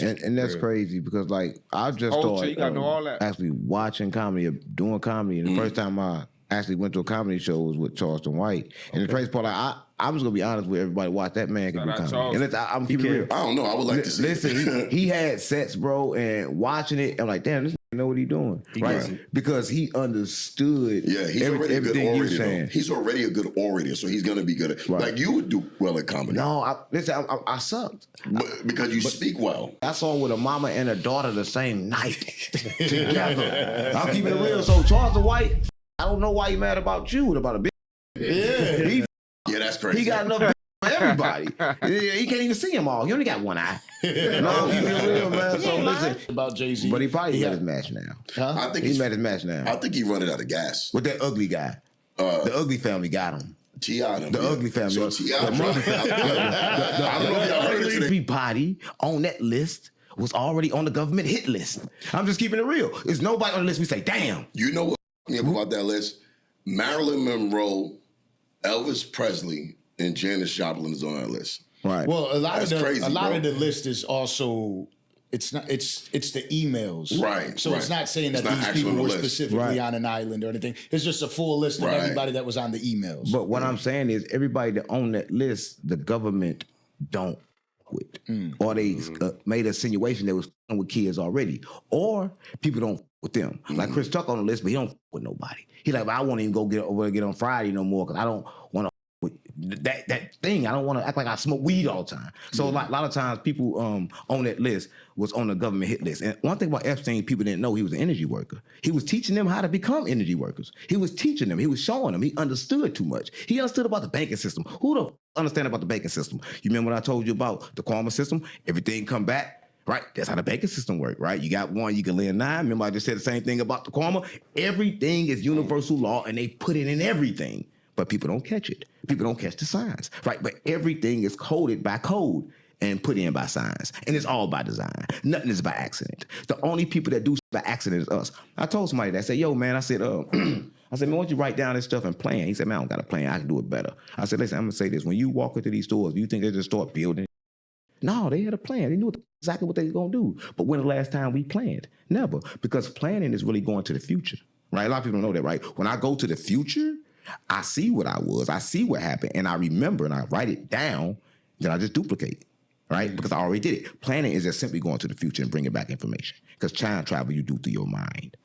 And that's crazy because like I just started you gotta know all that. actually watching comedy or doing comedy, and the first time I actually went to a comedy show was with Charleston White. And the crazy part, like I'm just gonna be honest with everybody. Watch that man can do comedy. And I'm keeping it real. I don't know. I would like to see. Listen, he had sets, bro, and watching it, I'm like, damn, this know what he's doing, right? Because he understood. Yeah, he's already a good orator. He's already a good orator, so he's gonna be good at. Like you would do well at comedy. No, I sucked because you speak well. I saw with a mama and a daughter the same night together. I'm keeping it real. So Charleston White, I don't know why he mad about you, about a bitch. Yeah, yeah, that's crazy. He got enough for everybody. He can't even see them all. He only got one eye. No, keep it real, man. So listen about Jay-Z, but he probably met his match now. I think he met his match now. I think he running out of gas with that ugly guy. The ugly family got him. T.I. The ugly family. So T.I. I don't know if y'all heard it today. Everybody on that list was already on the government hit list. I'm just keeping it real. There's nobody on the list we say, damn. You know what about that list? Marilyn Monroe, Elvis Presley, and Janis Joplin is on that list. Right. Well, a lot of the list is also it's the emails. Right. So it's not saying that these people were specifically on an island or anything. It's just a full list of everybody that was on the emails. But what I'm saying is everybody that on that list, the government don't with. Or they made a insinuation they was with kids already. Or people don't with them. Like Chris Tucker on the list, but he don't with nobody. He like, I won't even go get on Friday no more because I don't want to that thing. I don't want to act like I smoke weed all the time. So like, a lot of times people on that list was on the government hit list. And one thing about Epstein, people didn't know he was an energy worker. He was teaching them how to become energy workers. He was teaching them. He was showing them. He understood too much. He understood about the banking system. Who the understand about the banking system? You remember what I told you about the Guappo system? Everything come back. Right, that's how the banking system works, right? You got one, you can lend 9. Remember I just said the same thing about the Guappo? Everything is universal law and they put it in everything, but people don't catch it. People don't catch the signs, right? But everything is coded by code and put in by signs, and it's all by design. Nothing is by accident. The only people that do by accident is us. I told somebody that, I said, yo, man, I said, man, why don't you write down this stuff and plan? He said, man, I don't got a plan. I can do it better. I said, listen, I'm going to say this. When you walk into these stores, do you think they just start building? No, they had a plan. They knew exactly what they were going to do. But when the last time we planned? Never. Because planning is really going to the future, right? A lot of people don't know that, right? When I go to the future, I see what I was. I see what happened. And I remember and I write it down. Then I just duplicate, right? Because I already did it. Planning is just simply going to the future and bringing back information. Because time travel you do through your mind.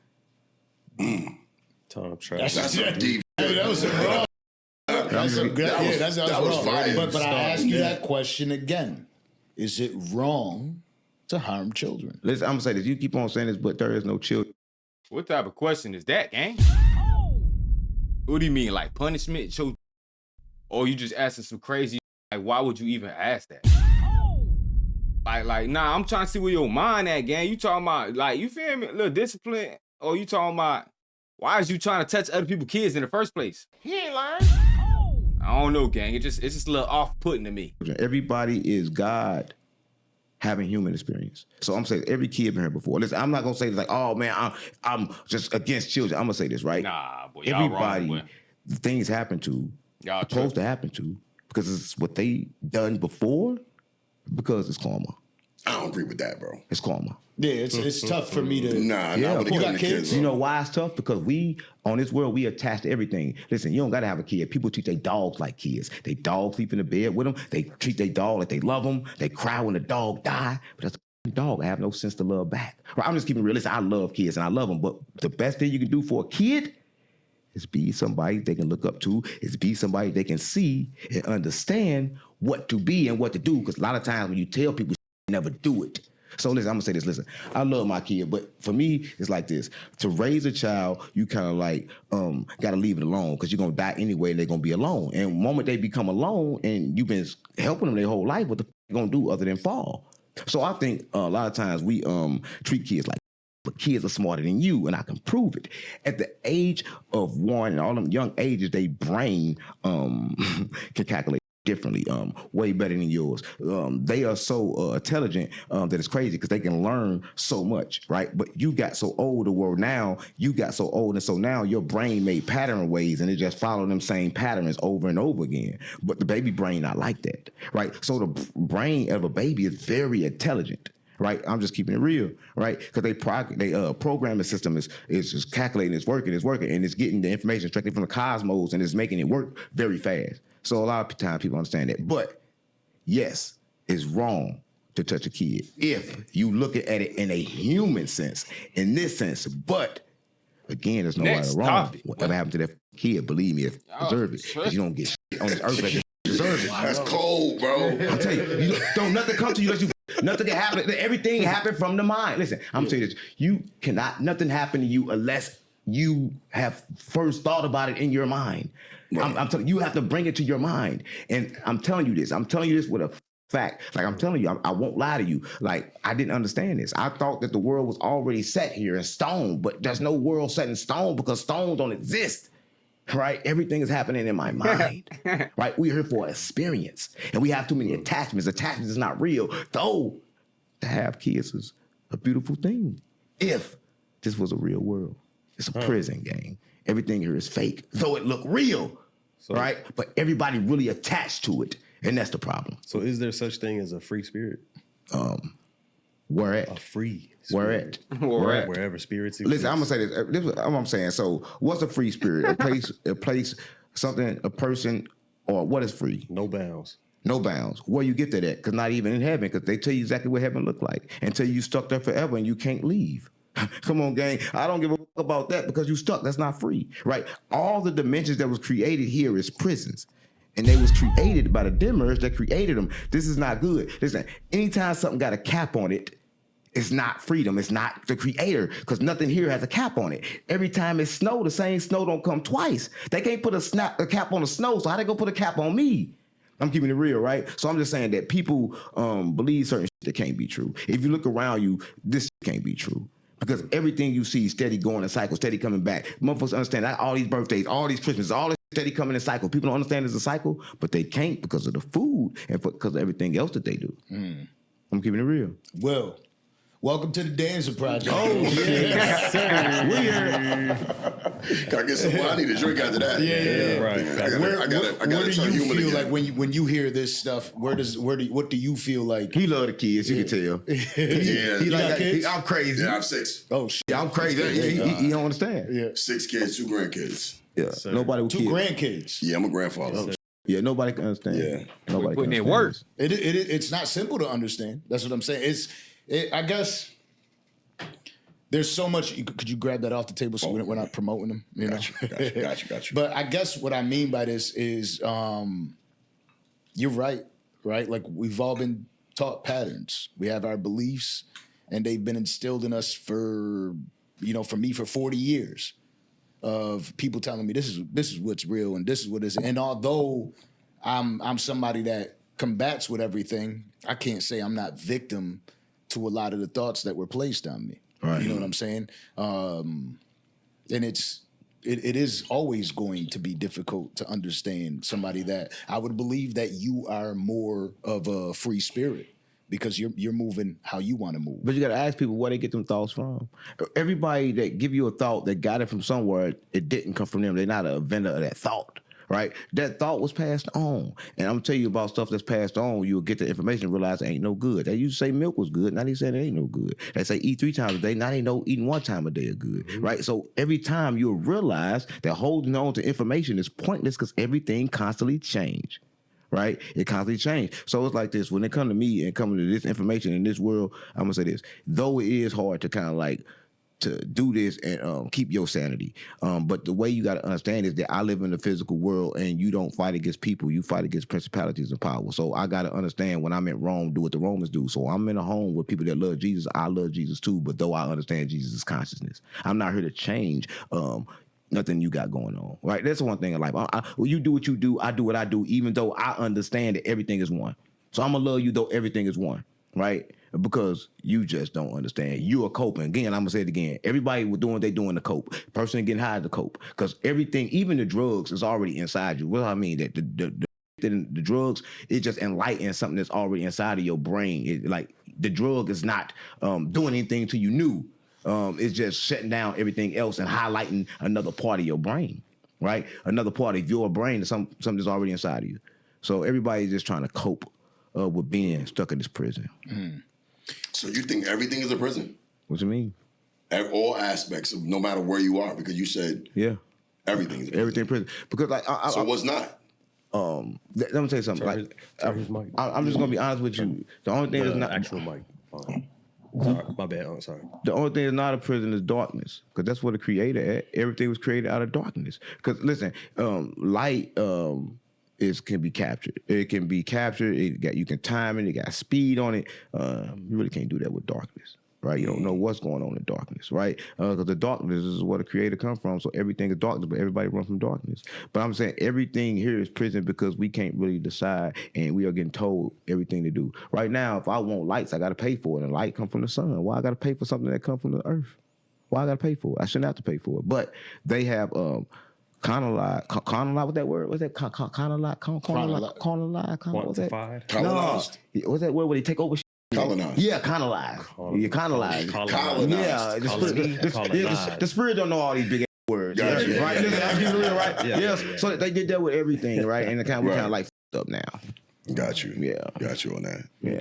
Time travel. That's a deep. That was wrong. That was fire. But I ask you that question again. Is it wrong to harm children? Listen, I'm going to say this. You keep on saying this, but there is no children. What type of question is that, gang? What do you mean, like punishment? Or you just asking some crazy, like, why would you even ask that? Like, nah, I'm trying to see where your mind at, gang. You talking about, like, you feel me? A little discipline? Or you talking about, why is you trying to touch other people's kids in the first place? He ain't lying. I don't know, gang. It's just a little off-putting to me. Everybody is God having human experience. So I'm saying every kid been here before. Listen, I'm not gonna say like, oh man, I'm just against children. I'm gonna say this, right? Nah, boy, everybody, wrong, things happen to, supposed to happen to, because it's what they done before, because it's karma. I don't agree with that, bro. It's karma. Yeah, it's tough for me to. Nah, yeah, when it comes to kids. You know why it's tough? Because we, on this world, we attach to everything. Listen, you don't got to have a kid. People treat their dogs like kids. They dog sleep in the bed with them. They treat their dog like they love them. They cry when the dog die. But that's a dog. I have no sense to love back. Right? I'm just keeping it real. Listen, I love kids and I love them. But the best thing you can do for a kid is be somebody they can look up to, is be somebody they can see and understand what to be and what to do. Because a lot of times when you tell people, never do it. So listen, I'm gonna say this, listen, I love my kid, but for me, it's like this. To raise a child, you kind of like, gotta leave it alone because you're gonna die anyway and they're gonna be alone. And the moment they become alone and you've been helping them their whole life, what the f gonna do other than fall? So I think a lot of times we treat kids like, but kids are smarter than you, and I can prove it. At the age of 1 and all them young ages, they brain can calculate differently, way better than yours. They are so intelligent that it's crazy because they can learn so much, right? But you got so old, the world now, you got so old, and so now your brain made pattern ways, and it just follow them same patterns over and over again. But the baby brain not like that, right? So the brain of a baby is very intelligent, right? I'm just keeping it real, right? Because they programming system is just calculating, it's working, and it's getting the information straight from the cosmos, and it's making it work very fast. So a lot of times people understand that. But yes, it's wrong to touch a kid if you look at it in a human sense, in this sense. But again, there's no right or wrong. Topic. Whatever happened to that kid, believe me, deserve it. Because you don't get shit on this earth that you deserve it. That's cold, bro. I'm telling you, don't nothing come to you unless you nothing can happen. Everything happened from the mind. Listen, I'm telling you this. Nothing happen to you unless you have first thought about it in your mind. Right. I'm telling you, you have to bring it to your mind. And I'm telling you this. I'm telling you this with a fact. Like I'm telling you, I won't lie to you. Like I didn't understand this. I thought that the world was already set here in stone, but there's no world set in stone because stones don't exist. Right? Everything is happening in my mind. Right? We're here for experience. And we have too many attachments. Attachments is not real. Though to have kids is a beautiful thing. If this was a real world. It's a prison gang. Everything here is fake. Though it look real. Right? But everybody really attached to it. And that's the problem. So is there such thing as a free spirit? Where at? A free spirit. Where at? Wherever spirits exist. Listen, I'm gonna say this. This is what I'm saying. So what's a free spirit? A place, something, a person, or what is free? No bounds. No bounds. Where you get that at? Because not even in heaven, because they tell you exactly what heaven look like until you stuck there forever and you can't leave. Come on, gang. I don't give a fuck about that because you stuck. That's not free, right? All the dimensions that was created here is prisons. And they was created by the dimmers that created them. This is not good. Listen, anytime something got a cap on it, it's not freedom. It's not the creator because nothing here has a cap on it. Every time it snow, the same snow don't come twice. They can't put a cap on the snow, so how they gonna put a cap on me? I'm keeping it real, right? So I'm just saying that people believe certain shit that can't be true. If you look around you, this can't be true. Because everything you see steady going in cycles, steady coming back. Motherfuckers understand that all these birthdays, all these Christmases, all this steady coming in cycle. People don't understand it's a cycle, but they can't because of the food and because of everything else that they do. I'm keeping it real. Well, welcome to the Dancer Project. Oh, shit. Can I get some wine? I need a drink after that. Yeah. Right. I gotta Where do turn you human feel again. like when you hear this stuff? What do you feel like? He love the kids, you can tell. Yeah. He like got kids? I'm crazy. Yeah, I have 6. Oh shit! Yeah, I'm crazy. He don't understand. Yeah, 6 kids, 2 grandkids. Yeah, Sir. nobody with 2 kids. grandkids. Yeah, I'm a grandfather. Yeah, nobody can understand. Yeah. Nobody Putting can in work. understand. It's not simple to understand. That's what I'm saying. I guess there's so much. Could you grab that off the table so we're not promoting them? You know? Got you. But I guess what I mean by this is you're right? Like we've all been taught patterns. We have our beliefs, and they've been instilled in us for me for 40 years of people telling me this is what's real and this is what is. And although I'm somebody that combats with everything, I can't say I'm not victim to a lot of the thoughts that were placed on me. Right. You know what I'm saying? And it is always going to be difficult to understand somebody that I would believe that you are more of a free spirit because you're moving how you want to move. But you got to ask people where they get them thoughts from. Everybody that give you a thought that got it from somewhere, it didn't come from them. They're not a inventor of that thought. Right? That thought was passed on. And I'm telling you about stuff that's passed on, you'll get the information and realize it ain't no good. They used to say milk was good, now they saying it ain't no good. They say eat 3 times a day, now they know eating 1 time a day is good. Right? So every time you'll realize that holding on to information is pointless because everything constantly change. Right? It constantly change. So it's like this. When it come to me and coming to this information in this world, I'm gonna say this. Though it is hard to kind of like to do this and keep your sanity. But the way you got to understand is that I live in the physical world and you don't fight against people. You fight against principalities and power. So I got to understand when I'm in Rome, do what the Romans do. So I'm in a home with people that love Jesus. I love Jesus too. But though I understand Jesus' consciousness, I'm not here to change nothing you got going on. Right? That's the one thing in life. When you do what you do, I do what I do, even though I understand that everything is one. So I'm going to love you though everything is one. Right? Because you just don't understand. You are coping. Again, I'm going to say it again. Everybody was doing what they doing to cope. Person getting high to cope. Because everything, even the drugs, is already inside you. What do I mean? That the drugs, it just enlightens something that's already inside of your brain. Like the drug is not doing anything to you new. It's just shutting down everything else and highlighting another part of your brain. Right? Another part of your brain is something that's already inside of you. So everybody's just trying to cope with being stuck in this prison. So you think everything is a prison? What you mean? All aspects of no matter where you are, because you said everything is a prison. Everything prison. Because like, so what's not? Let me tell you something. Turn his mic. I'm just gonna be honest with you. The only thing that's not actual mic. Sorry, my bad. Oh, sorry. The only thing that's not a prison is darkness, because that's where the creator at. Everything was created out of darkness. Because listen, light can be captured. It can be captured. You can time it. It got speed on it. You really can't do that with darkness, right? You don't know what's going on in darkness, right? Because the darkness is where the creator comes from. So everything is darkness, but everybody runs from darkness. But I'm saying everything here is prison because we can't really decide, and we are getting told everything to do. Right now, if I want lights, I got to pay for it, and light come from the sun. Why I got to pay for something that come from the earth? Why I got to pay for it? I shouldn't have to pay for it. But they have Colonized. What's that word? What's that? Colonized. Colonized. No. What's that word where they take over? Colonized. Yeah, colonized. Yeah, colonized. Yeah, the spirit don't know all these big words. Gotcha. Yeah, right? Listen, I'm being real, right? Yes. So they did that with everything, right? And we kind of like f***ed up now. Got you. Yeah. Got you on that. Yeah.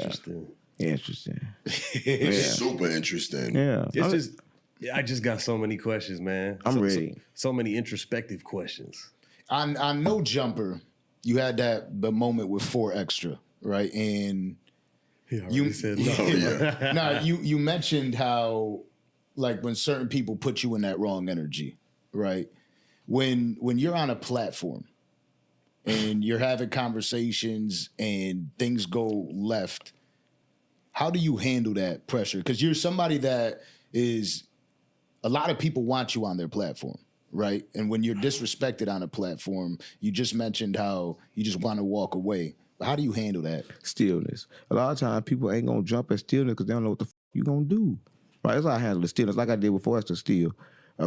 Interesting. Super interesting. Yeah. I just got so many questions, man. I'm ready. So many introspective questions. On No Jumper, you had the moment with 4 Extra, right? And you said no. Now you mentioned how, like, when certain people put you in that wrong energy, right? When you're on a platform and you're having conversations and things go left, how do you handle that pressure? Because you're somebody that is, a lot of people want you on their platform, right? And when you're disrespected on a platform, you just mentioned how you just want to walk away. But how do you handle that? Stillness. A lot of times people ain't gonna jump at stillness because they don't know what the you gonna do. Right? That's how I handle the stillness, like I did before. It's still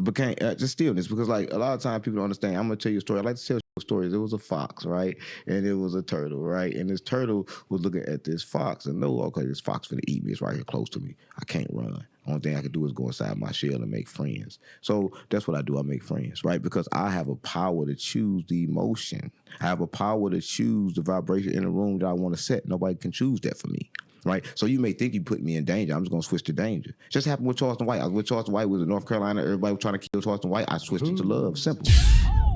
became just stillness, because like a lot of times people don't understand. I'm gonna tell you a story. I like to tell stories. There was a fox, right, and it was a turtle, right, and this turtle was looking at this fox and know, okay, this fox finna eat me. It's right here close to me. I can't run. Only thing I can do is go inside my shell and make friends. So that's what I do. I make friends, right? Because I have a power to choose the emotion. I have a power to choose the vibration in the room that I want to set. Nobody can choose that for me, right? So you may think you put me in danger. I'm just going to switch to danger. Just happened with Charleston White. I was with Charleston White. Was in North Carolina. Everybody was trying to kill Charleston White. I switched it to love. Simple.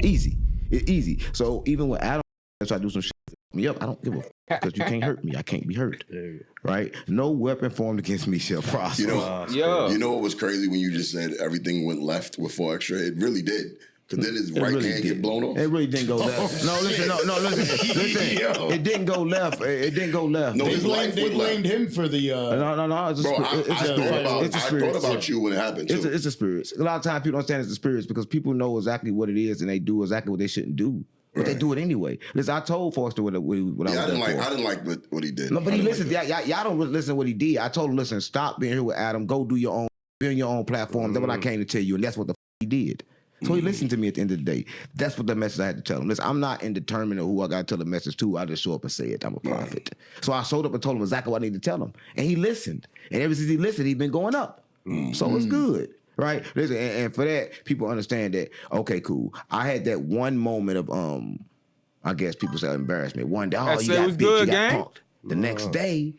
Easy. It's easy. So even with Adam, I do some shit me up. I don't give a fuck, because you can't hurt me. I can't be hurt. Right? No weapon formed against me shall prosper. You know what was crazy when you just said everything went left with 4 Extra? It really did. Because then his right hand get blown off. It really didn't go left. No, listen. It didn't go left. It didn't go left. No, They blamed him for the. No. It's a Bro, spirit. I thought about you when it happened, too. It's a spirit. A lot of times people don't understand it's the spirits because people know exactly what it is and they do exactly what they shouldn't do. But they do it anyway. Listen, I told Foster what I was I done for. I didn't like what he did. No, but he listened. Y'all don't listen to what he did. I told him, listen, stop being here with Adam. Go do your own, build your own platform. That's what I came to tell you, and that's what the he did. So he listened to me at the end of the day. That's what the message I had to tell him. Listen, I'm not indeterminate who I got to tell the message to. I just show up and say it. I'm a prophet. So I showed up and told him exactly what I need to tell him. And he listened. And ever since he listened, he's been going up. So it's good. Right? Listen, and for that, people understand that, okay, cool. I had that one moment of, I guess people say embarrassment. One day, oh, you got bitch, you got punked. The next day,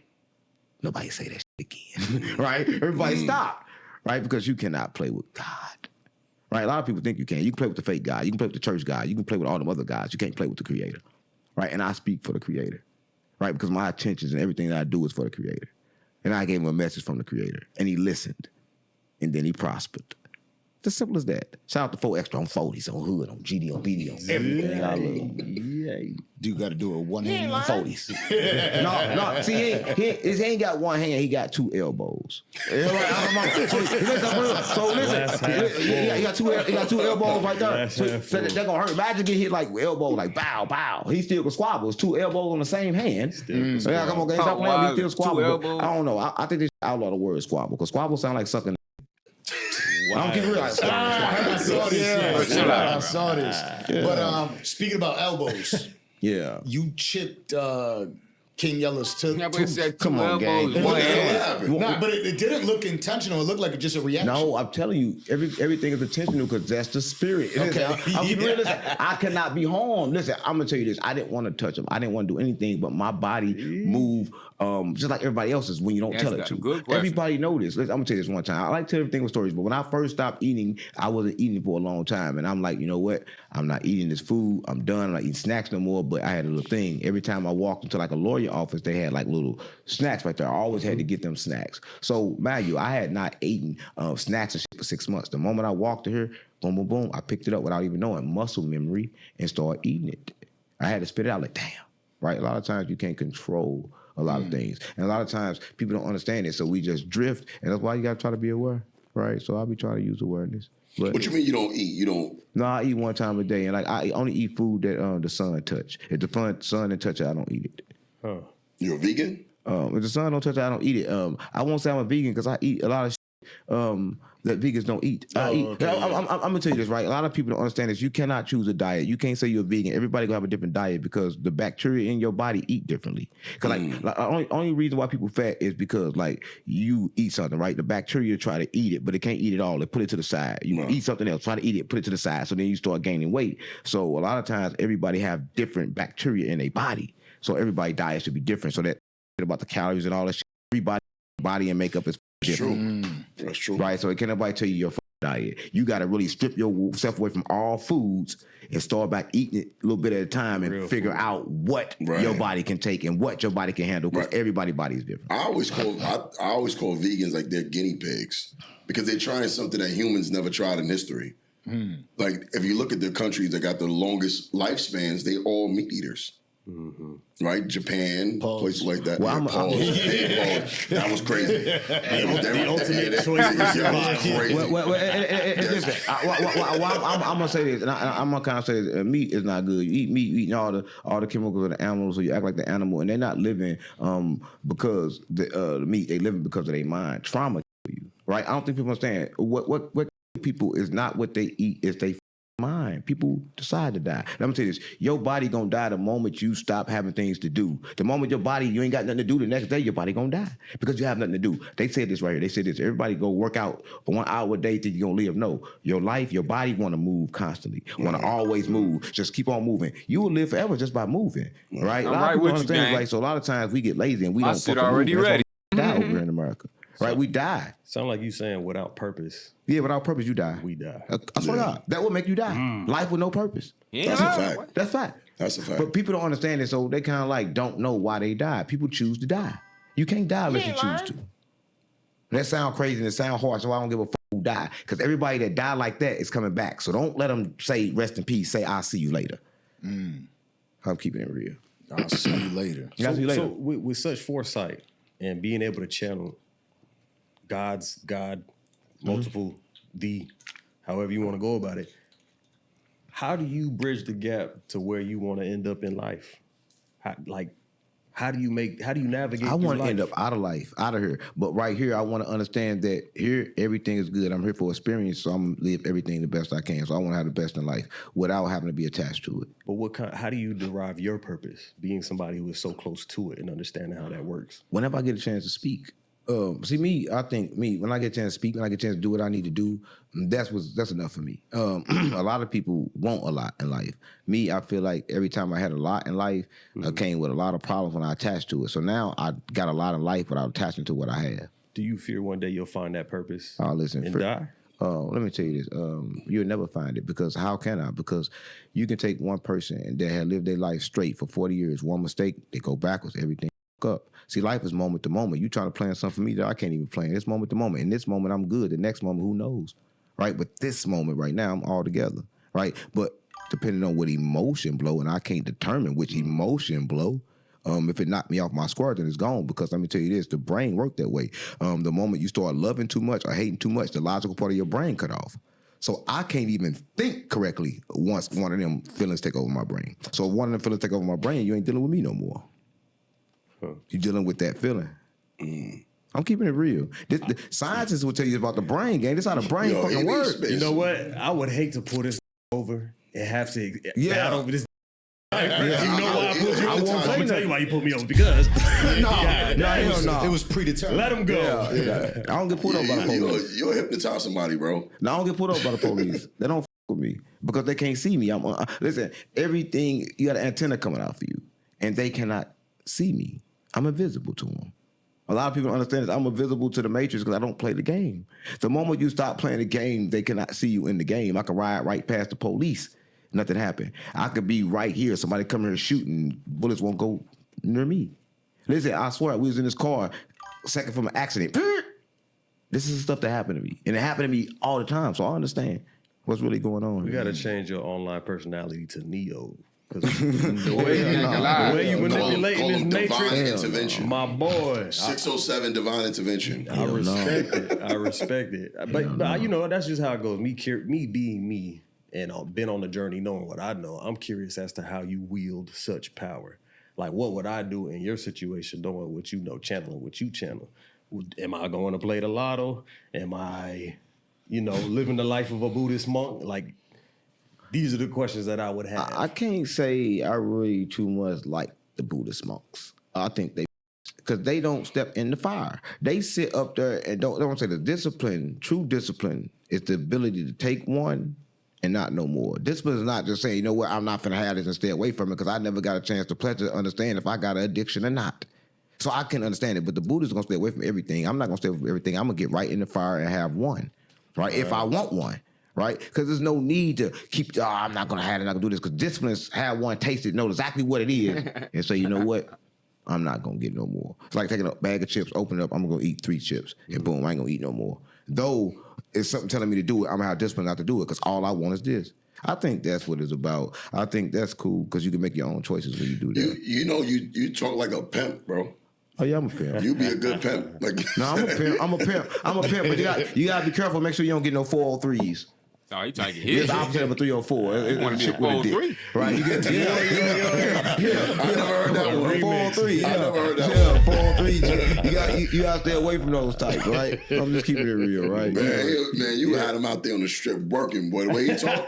nobody say that shit again. Right? Everybody stop. Right? Because you cannot play with God. Right? A lot of people think you can. You can play with the fake God. You can play with the church God. You can play with all them other gods. You can't play with the Creator. Right? And I speak for the Creator. Right? Because my intentions and everything that I do is for the Creator. And I gave him a message from the Creator. And he listened. And then he prospered. It's as simple as that. Shout out to 4 Extra on 40s, on Hood, on GD, on BD, on everything I love. Yeah. You got to do a one hand on 40s. No. See, he ain't got one hand. He got 2 elbows. So listen. He got two elbows right there. So they're gonna hurt. Imagine getting hit like elbow, like bow, bow. He still can squabble. It's 2 elbows on the same hand. So yeah, come on, guys. Stop playing. He still squabble. I don't know. I think they should outlaw the word squabble because squabble sound like sucking. I don't get real. I saw this. Yeah. But speaking about elbows, yeah, you chipped King Yellows took. Yeah, but it said two Come on, elbows, gang. one What hand. happened? Nah, but it didn't look intentional. It looked like just a reaction. No, I'm telling you, everything is intentional because that's the spirit. Okay. I'm real. Listen, I cannot be harmed. Listen, I'm gonna tell you this. I didn't want to touch him. I didn't want to do anything, but my body moved just like everybody else's when you don't That's tell it got a to. good question. Everybody know this. Listen, I'm gonna tell you this one time. I like to tell everything with stories, but when I first stopped eating, I wasn't eating for a long time, and I'm like, you know what? I'm not eating this food. I'm done. I'm not eating snacks no more. But I had a little thing. Every time I walked into like a lawyer office, they had like little snacks right there. I always had to get them snacks. So, mind you, I had not eaten snacks and shit for 6 months. The moment I walked to here, boom, boom, boom, I picked it up without even knowing, muscle memory, and started eating it. I had to spit it out like, damn, right? A lot of times you can't control a lot of things. And a lot of times people don't understand it, so we just drift, and that's why you got to try to be aware, right? So I'll be trying to use awareness. But What you mean you don't eat? You don't. no, I eat one time a day, and like I only eat food that the sun touch. If the sun didn't touch it, I don't eat it. Huh. You're a vegan? If the sun don't touch it, I don't eat it. I won't say I'm a vegan because I eat a lot of shit, that vegans don't eat. I eat. okay. I'm gonna tell you this, right? A lot of people don't understand this. You cannot choose a diet. You can't say you're a vegan. Everybody gonna have a different diet because the bacteria in your body eat differently. Because only reason why people fat is because like you eat something, right? The bacteria try to eat it, but it can't eat it all. They put it to the side. You eat something else, try to eat it, put it to the side. So then you start gaining weight. So a lot of times everybody have different bacteria in their body. So everybody's diet should be different. So that about the calories and all that shit, everybody body and makeup is different. That's true. Right, so can't nobody tell you your diet. You got to really strip yourself away from all foods and start back eating it a little bit at a time and figure out what your body can take and what your body can handle because everybody's body is different. I always call vegans like they're guinea pigs because they're trying something that humans never tried in history. Like if you look at the countries that got the longest lifespans, they all meat eaters. Right, Japan, places like that. Well, Pause. That was crazy. The ultimate choice for survival. Listen, I'm gonna say this, and I'm gonna kind of say this. Meat is not good. You eat meat, you eating all the chemicals of the animals, so you act like the animal, and they're not living because the meat. They living because of their mind. Trauma kill you, right? I don't think people understand what people is not what they eat, is they mind. People decide to die. Let me tell you this. Your body gonna die the moment you stop having things to do. The moment your body, you ain't got nothing to do, the next day your body gonna die because you have nothing to do. They said this right here. They said this. Everybody go work out for 1 hour a day think you're gonna live. No. Your life, your body wanna move constantly. Wanna always move. Just keep on moving. You will live forever just by moving. Right? I'm a lot right of people with you, understand gang. right? So a lot of times we get lazy and we don't shit fucking already move. That's why ready. we die over here in America. Right? We die. Sound like you saying without purpose, Yeah, without purpose, you die. we die. I swear to God, that will make you die. Life with no purpose. Yeah, That's a fact. That's fact. That's a fact. But people don't understand it, so they kind of like don't know why they die. People choose to die. You can't die unless you choose to. That sound crazy and it sound hard, so I don't give a fuck who die. Because everybody that die like that is coming back. So don't let them say rest in peace. Say I'll see you later. I'm keeping it real. I'll see you later. I'll see you later. So with such foresight and being able to channel God, multiple, however you want to go about it, how do you bridge the gap to where you want to end up in life? How do you navigate? I want to life? end up out of life, out of here. But right here, I want to understand that here, everything is good. I'm here for experience, so I'm going to live everything the best I can. So I want to have the best in life without having to be attached to it. But how do you derive your purpose, being somebody who is so close to it and understanding how that works? Whenever I get a chance to speak, I think when I get a chance to speak, when I get a chance to do what I need to do, that's enough for me. A lot of people want a lot in life. Me, I feel like every time I had a lot in life, I came with a lot of problems when I attached to it. So now I got a lot of life without attaching to what I have. Do you fear one day you'll find that purpose Listen, and die? Let me tell you this. You'll never find it because how can I? Because you can take one person that had lived their life straight for 40 years, one mistake, they go backwards, everything up. See, life is moment to moment. You trying to plan something for me that I can't even plan. It's moment to moment. In this moment, I'm good. The next moment, who knows? Right? But this moment right now, I'm all together. Right? But depending on what emotion blow, and I can't determine which emotion blow, if it knocked me off my square, then it's gone. Because let me tell you this, the brain worked that way. The moment you start loving too much or hating too much, the logical part of your brain cut off. So I can't even think correctly once one of them feelings take over my brain. So if one of them feelings take over my brain, you ain't dealing with me no more. You're dealing with that feeling. I'm keeping it real. The scientists will tell you about the brain, gang. This is how the brain fucking works. You know what? I would hate to pull this over and have to battle over this You know why I put you I on? won't I'm say gonna tell nothing. you why you put me on because No. It was predetermined. let him go. Yeah. I don't get pulled over by the police. You'll hypnotize somebody, bro. No, I don't get pulled over by the police. They don't with me because they can't see me. Listen, everything, you got an antenna coming out for you, and they cannot see me. I'm invisible to them. A lot of people don't understand this. I'm invisible to the Matrix because I don't play the game. The moment you stop playing the game, they cannot see you in the game. I can ride right past the police. Nothing happened. I could be right here. Somebody come here shooting. Bullets won't go near me. Listen, I swear, we was in this car, second from an accident. This is the stuff that happened to me. And it happened to me all the time. So I understand what's really going on. You got to change your online personality to Neo. Because The way you manipulating this divine Matrix, intervention. my boy. 607 divine intervention. I respect it. I respect it. But you know, that's just how it goes. Me being me and been on the journey knowing what I know, I'm curious as to how you wield such power. Like, what would I do in your situation, knowing what you know, channeling what you channel? Am I going to play the lotto? Am I, living the life of a Buddhist monk? Like, these are the questions that I would have. I can't say I really too much like the Buddhist monks. I think because they don't step in the fire. They sit up there and don't say the discipline. True discipline is the ability to take one and not no more. Discipline is not just saying, you know what, I'm not finna have this and stay away from it because I never got a chance to understand if I got an addiction or not. So I can understand it, but the Buddhists are gonna stay away from everything. I'm not gonna stay away from everything. I'm gonna get right in the fire and have one, right? If I want one. Right? Because there's no need to keep, I'm not going to have it, I'm not going to do this. Because discipline is have one taste it, know exactly what it is, and say, you know what? I'm not going to get no more. It's like taking a bag of chips, open it up, I'm going to eat 3 chips, and boom, I ain't going to eat no more. Though it's something telling me to do it, I'm going to have discipline not to do it because all I want is this. I think that's what it's about. I think that's cool because you can make your own choices when you do that. You talk like a pimp, bro. Oh yeah, I'm a pimp. You be a good pimp. Like No, I'm a pimp. But you gotta be careful. Make sure you don't get no 403s. Oh, you trying to get It's hit? the opposite of a 304. It's wanna be a 403? Right? You get I never heard that one. 403. I never heard that Yeah, 403. You gotta stay away from those types, right? I'm just keeping it real, right? Man, you had him out there on the strip working, boy. The way he talk.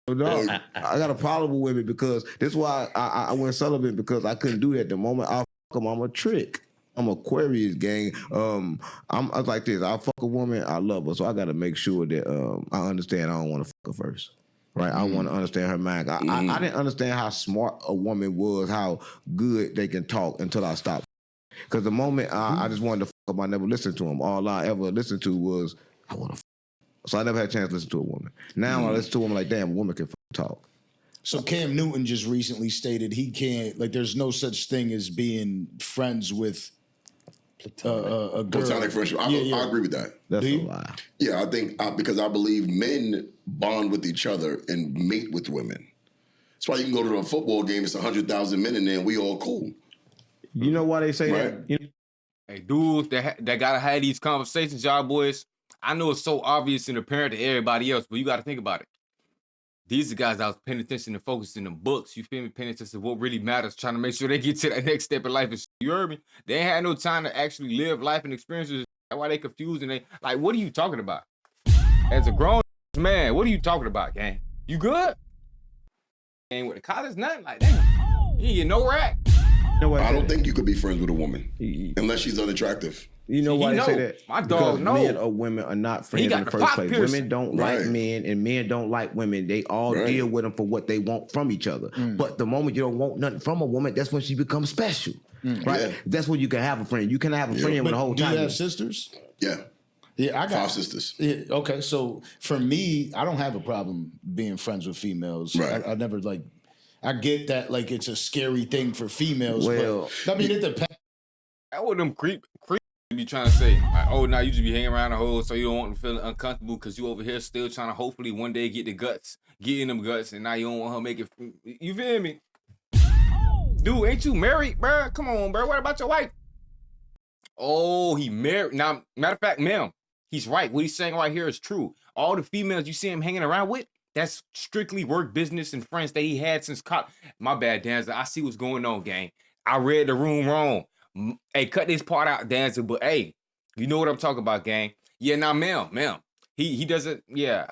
No, I got a problem with women because this is why I went celibate because I couldn't do that. The moment I fuck them, I'm a trick. I'm Aquarius gang. I was like this. I fuck a woman, I love her, so I got to make sure that I understand. I don't want to fuck her first, right? I want to understand her mind. I didn't understand how smart a woman was, how good they can talk until I stopped. Because the moment I just wanted to fuck them, I never listened to them. All I ever listened to was I want to. So I never had a chance to listen to a woman. Now I listen to a woman like, damn, a woman can talk. So Cam Newton just recently stated he can't, like, there's no such thing as being friends with a girl. Platonic friendship. I agree with that. That's a lie. Yeah, I think because I believe men bond with each other and mate with women. That's why you can go to a football game. It's 100,000 men in there, and we all cool. You know why they say Right. that? Hey, dudes that gotta have these conversations, y'all boys. I know it's so obvious and apparent to everybody else, but you gotta think about it. These are guys that was paying attention and focusing in the books. You feel me? Paying attention to what really matters, trying to make sure they get to that next step in life. You heard me? They ain't had no time to actually live life and experiences. That's why they confused and they like, what are you talking about? As a grown man, what are you talking about, gang? You good? Ain't with the college, nothing like that. You ain't get no rack. You know what I don't think you could be friends with a woman unless she's unattractive. You know why they say that? My dog because know. men or women are not friends got in the the first pop place. piercing. Women don't Right. like men, and men don't like women. They all Right. deal with them for what they want from each other. But the moment you don't want nothing from a woman, that's when she becomes special, right? Yeah. That's when you can have a friend. You can have a friend when the whole Do time. you have sisters? Yeah, Yeah, I got 5 sisters. Yeah, okay, so for me, I don't have a problem being friends with females. Right. I never like. I get that like it's a scary thing for females. Well, but, I mean, it depends. That's what them creep be trying to say. Like, oh, now you just be hanging around the hole so you don't want to feel uncomfortable because you over here still trying to hopefully one day get in them guts, and now you don't want her to make it. You feel me? Dude, ain't you married, bro? Come on, bro. What about your wife? Oh, he married. Now, matter of fact, ma'am, he's right. What he's saying right here is true. All the females you see him hanging around with, that's strictly work, business, and friends that he had since college. My bad, Danza. I see what's going on, gang. I read the room wrong. Hey, cut this part out, Danza. But hey, you know what I'm talking about, gang. Yeah, now, ma'am. He doesn't,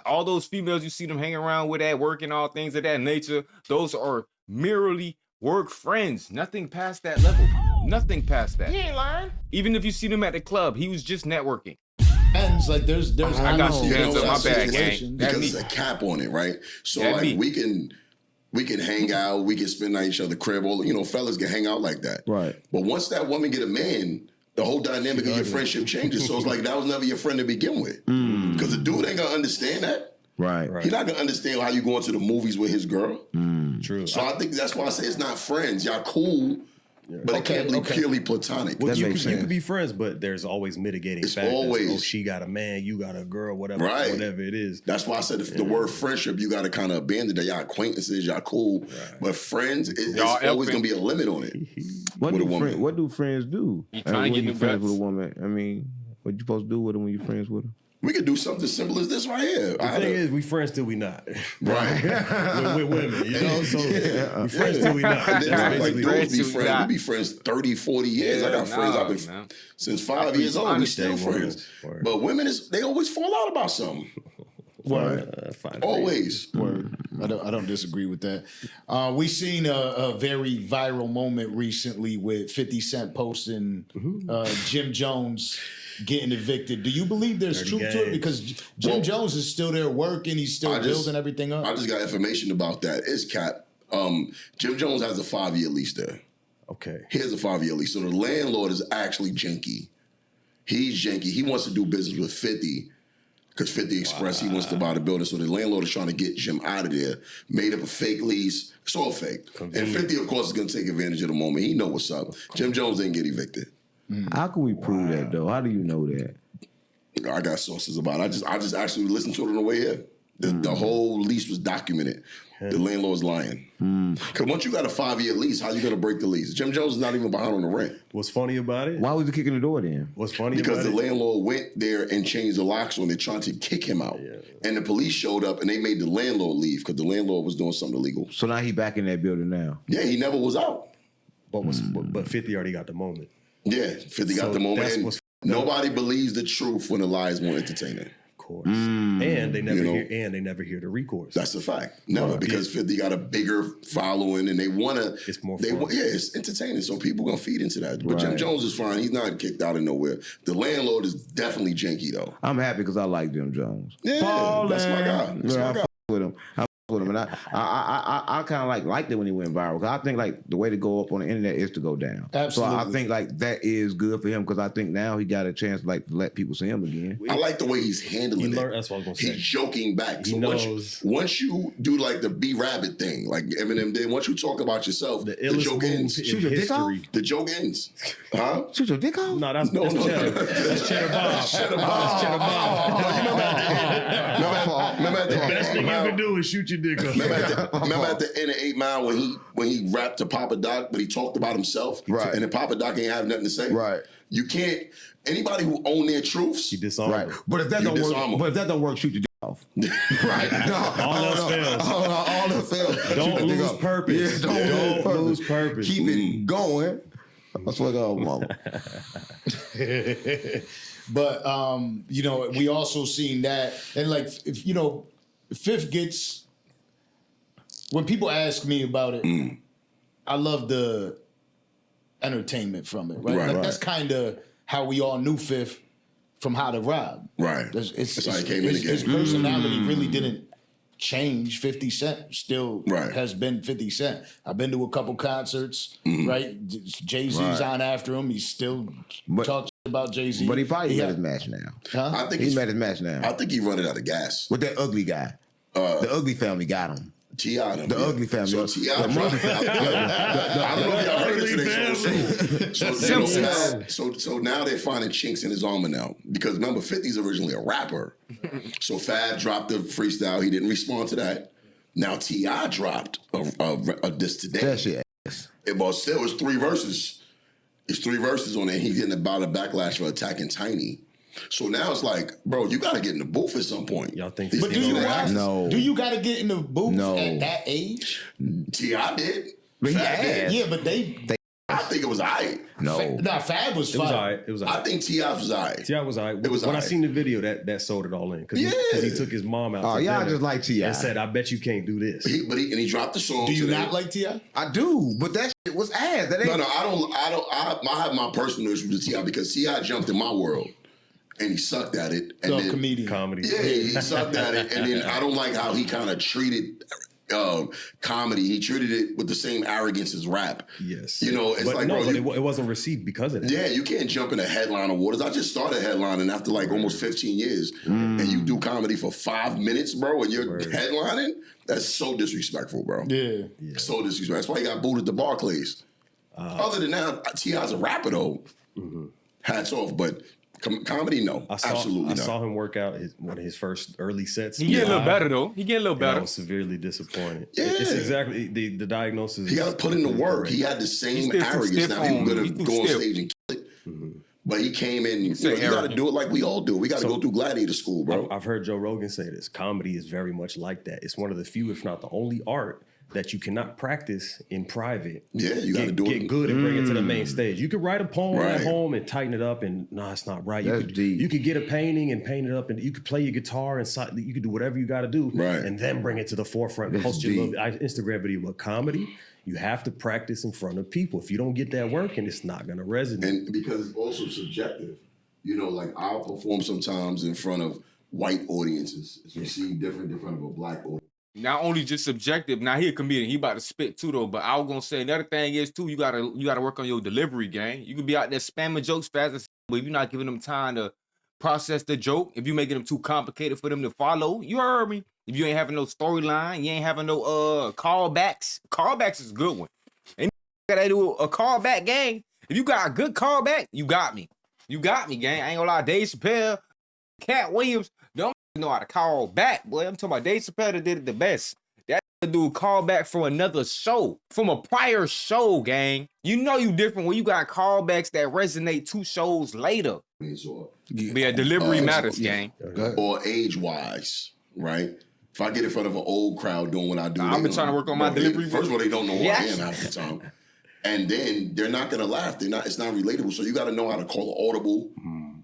all those females you see them hanging around with at work and all things of that nature, those are merely work friends. Nothing past that level. Nothing past that. You ain't lying. Even if you see them at the club, he was just networking. And like there's I got you, You know hands up, what my I'm saying? bad, gang. Because That's it's me. a cap on it, right? So That's like me. we can hang out, we can spend at each other's crib, or fellas can hang out like that. Right. But once that woman get a man, the whole dynamic of your friendship changes. So it's like that was never your friend to begin with. Because the dude ain't gonna understand that. Right. He's not gonna understand how you going to the movies with his girl. True. So I think that's why I say it's not friends. Y'all cool, but it can't be purely platonic. Well, That you makes could sense. be friends, but there's always mitigating It's factors. always- Oh, she got a man, you got a girl, whatever, Right. whatever it is. That's why I said the word friendship, you got to kind of abandon that. Y'all acquaintances, y'all cool, but friends, it's Y'all always helping. gonna be a limit on it. What with do a woman. what do friends do? You trying to when get you them friends guts? with a woman? I mean, what you supposed to do with them when you friends with them? We could do something simple as this right here. The thing is, we friends till we not. right. With women, you know? So we friends till we not. And then That's like basically dudes be friends friends. till we We be friends 30, 40 years. I got friends I've been man. since 5 years old. We still understand friends. women. But women they always fall out about something. Fine. Always. Word. I don't disagree with that. We seen a very viral moment recently with 50 Cent posting Jim Jones getting evicted. Do you believe there's Dirty truth to it? games. Because Jim Jones is still there working. He's still I just- building everything up. I just got information about that. It's cap. Jim Jones has a 5-year lease there. Okay. He has a 5-year lease. So the landlord is actually janky. He's janky. He wants to do business with 50 because 50 Express, he wants to buy the building. So the landlord is trying to get Jim out of there, made up a fake lease. It's all fake. And 50, of course, is going to take advantage of the moment. He know what's up. Jim Jones didn't get evicted. How can we prove that though? How do you know that? I got sources about it. I just actually listened to it on the way here. The whole lease was documented. The landlord's lying. Because once you got a 5-year lease, how you going to break the lease? Jim Jones is not even behind on the rent. What's funny about it? Why was he kicking the door then? What's funny Because about the it? landlord went there and changed the locks on it, trying to kick him out. And the police showed up and they made the landlord leave because the landlord was doing something illegal. So now he back in that building now. Yeah, he never was out. But 50 already got the moment. Yeah, 50 got So the moment. that's And what's- nobody believes the truth when the lie is more entertaining. Of course. And they never You know. hear the recourse. That's a fact. Never, because 50 got a bigger following and they want to. It's more They fun. Yeah, it's entertaining. So people going to feed into that. But Jim Right. Jones is fine. He's not kicked out of nowhere. The landlord is definitely janky, though. I'm happy because I like Jim Jones. Yeah, that's my guy. That's Yeah, my I guy. fuck with him. And I kind of liked it when he went viral. 'Cause I think like the way to go up on the internet is to go down. Absolutely. So I think like that is good for him because I think now he got a chance like to let people see him again. I like the way he's handling He it. learned- that's what I was gonna say. He's joking back. He So knows. once you do like the B Rabbit thing, like Eminem did, once you talk about yourself, The the illest joke move ends. in Shoot your dick off? history. The joke ends. Huh? Shoot your dick off? No, that's No, that's no, Cheddar. no. That's Cheddar Bob. Cheddar Bob. That's Cheddar Bob. No, you remember at the Best thing you can do is shoot your dick up. Remember at the end of 8 Mile when he rapped to Papa Doc, but he talked about himself, Right. And then Papa Doc ain't have nothing to say, Right. You can't. Anybody who own their truths, He disarmed Right. him. But if that You don't disarm him. work, shoot your dick off. right? All else fails. All else fails. Don't Shoot your dick lose off. purpose. Yeah, Don't lose purpose. Keep it going. I swear to God, mama. But we also seen that, and like if Fifth gets, when people ask me about it, I love the entertainment from it, right? Right, Like right. that's kind of how we all knew Fifth from How to Rob. Right. That's how he came in the his game. personality really didn't change. 50 Cent still Right. has been 50 Cent. I've been to a couple concerts, right? Jay-Z's Right. on after him. He's still But- talking about Jay-Z. But he probably met Yeah. his match now. Huh? I think He's met his match now. I think he running out of gas. With that ugly guy. The ugly family got him. T.I. The ugly family. So T.I. dropped. I don't know if y'all heard it today. So now they're finding chinks in his armor now. Because remember, 50's originally a rapper. So Fab dropped the freestyle. He didn't respond to that. Now T.I. dropped a diss today. That shit. But still, it's 3 verses. It's 3 verses on it. He's getting about a backlash for attacking Tiny. So now it's like, bro, you got to get in the booth at some point. Y'all think These But do niggas you are watch? actors. No. Do you got to get in the booth No. at that age? T.I. did. But he Fab did. asked. Yeah, but they I think it was aight. No. Nah, Fab was It was fire. all right. It was all I right. think T.I. was all right. T.I. was all right. It was when all I right. seen the video, that sold it all in. Because he took his mom out. Oh, to y'all dinner just like T.I. and said, "I bet you can't do this." He dropped the song. Do you today. not like T.I.? I do, but that shit was ass. That ain't. No, I have my personal issue with T.I. because T.I. jumped in my world and he sucked at it. And So then, comedian. Comedy. Yeah, he sucked at it. And then I don't like how he kind of treated comedy. He treated it with the same arrogance as rap. Yes. You know, it's but like, no, bro, but it wasn't received because of that. yeah, you can't jump in a headline awards. I just started headlining after like almost 15 years. And you do comedy for 5 minutes, bro, and you're headlining? That's so disrespectful, bro. Yeah. So disrespectful. That's why he got booed at the Barclays. Other than that, T.I.'s a rapper, though. Hats off. But comedy, no. Absolutely I not. saw him work out one of his first early sets. He getting a little better though. He getting a little And I better. was severely disappointed. Yeah. It's exactly the diagnosis. He got to put in the work. He had the same still too arrogance. stiff Now, people on- going he to too go on stiff. stage and kill it. But he came in, you got to arrogant. do it like we all do. We got to go through gladiator school, bro. I've heard Joe Rogan say this. Comedy is very much like that. It's one of the few, if not the only art that you cannot practice in private. Yeah, you got to do Get it. good and bring it to the main stage. You could write a poem Right. at home and tighten it up, and no, it's not right. That's deep. You could get a painting and paint it up, and you could play your guitar and you could do whatever you got to do, Right. and then bring it to the forefront. That's Post your deep. little Instagram video. But comedy, you have to practice in front of people. If you don't get that work, and it's not going to resonate. And because it's also subjective. You know, like I'll perform sometimes in front of white audiences. It's received different in front of a black audience. Not only just subjective. Now he a comedian. He about to spit too though. But I was gonna say another thing is too. You gotta work on your delivery game. You could be out there spamming jokes fast as, but if you're not giving them time to process the joke, if you making them too complicated for them to follow, you heard me. If you ain't having no storyline, you ain't having no callbacks. Callbacks is a good one. And gotta do a callback game. If you got a good callback, you got me. You got me, gang. I ain't gonna lie. Dave Chappelle, Cat Williams, don't know how to call back, boy. I'm talking about Dave Chappelle that did it the best. That dude called back from another show, from a prior show, gang. You know you different when you got callbacks that resonate 2 shows later. So, But yeah, delivery matters, gang. or age-wise, right? If I get in front of an old crowd doing what I do, I've they been trying to work on my delivery. First of all, they don't know who Yes. I am half the time. And then they're not gonna laugh. It's not relatable. So you gotta know how to call an audible.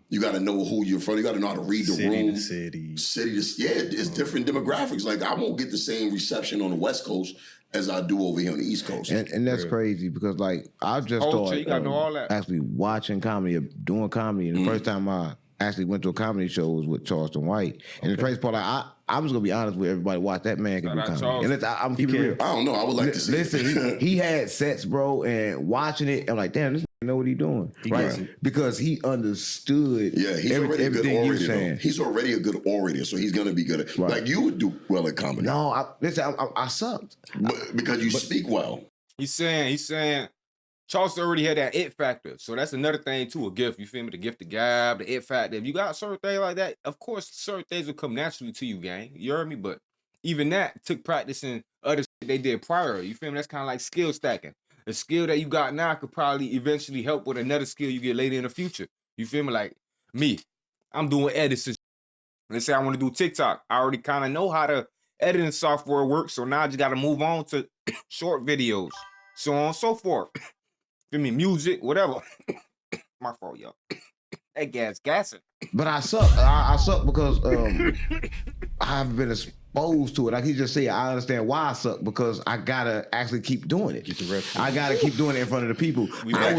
You gotta know who you're from. You gotta know how to read the room. City. It's different demographics. Like I won't get the same reception on the West Coast as I do over here on the East Coast. And that's crazy because like I just Culture, you gotta started know all that. actually watching comedy, doing comedy, and the first time I actually went to a comedy show was with Charleston White. And the crazy part, like, I was gonna be honest with everybody, watch that man can Shout do out comedy. Charleston. And I'm keeping it real. I don't know. I would like to see. Listen, he had sets, bro, and watching it, I'm like, damn, this nigga know what he doing, right? gets it. Because he understood. Yeah, he's already a good everything you orator. saying. Though. He's already a good orator, so he's gonna be good at. Right. Like you would do well at comedy, No, I sucked. because you speak well. He's saying Charleston already had that it factor. So that's another thing too, a gift. You feel me? The gift of gab, the it factor. If you got certain things like that, of course certain things will come naturally to you, gang. You heard me? But even that took practicing other shit they did prior. You feel me? That's kind of like skill stacking. The skill that you got now could probably eventually help with another skill you get later in the future. You feel me? Like me, I'm doing edits. Let's say I want to do TikTok. I already kind of know how the editing software works. So now I just got to move on to short videos, so on and so forth. Feel me? Music, whatever. My fault, y'all. That gassing. But I suck. I suck because I've been exposed to it. Like he just said, I understand why I suck because I gotta actually keep doing it. Get the reps. I gotta keep doing it in front of the people. I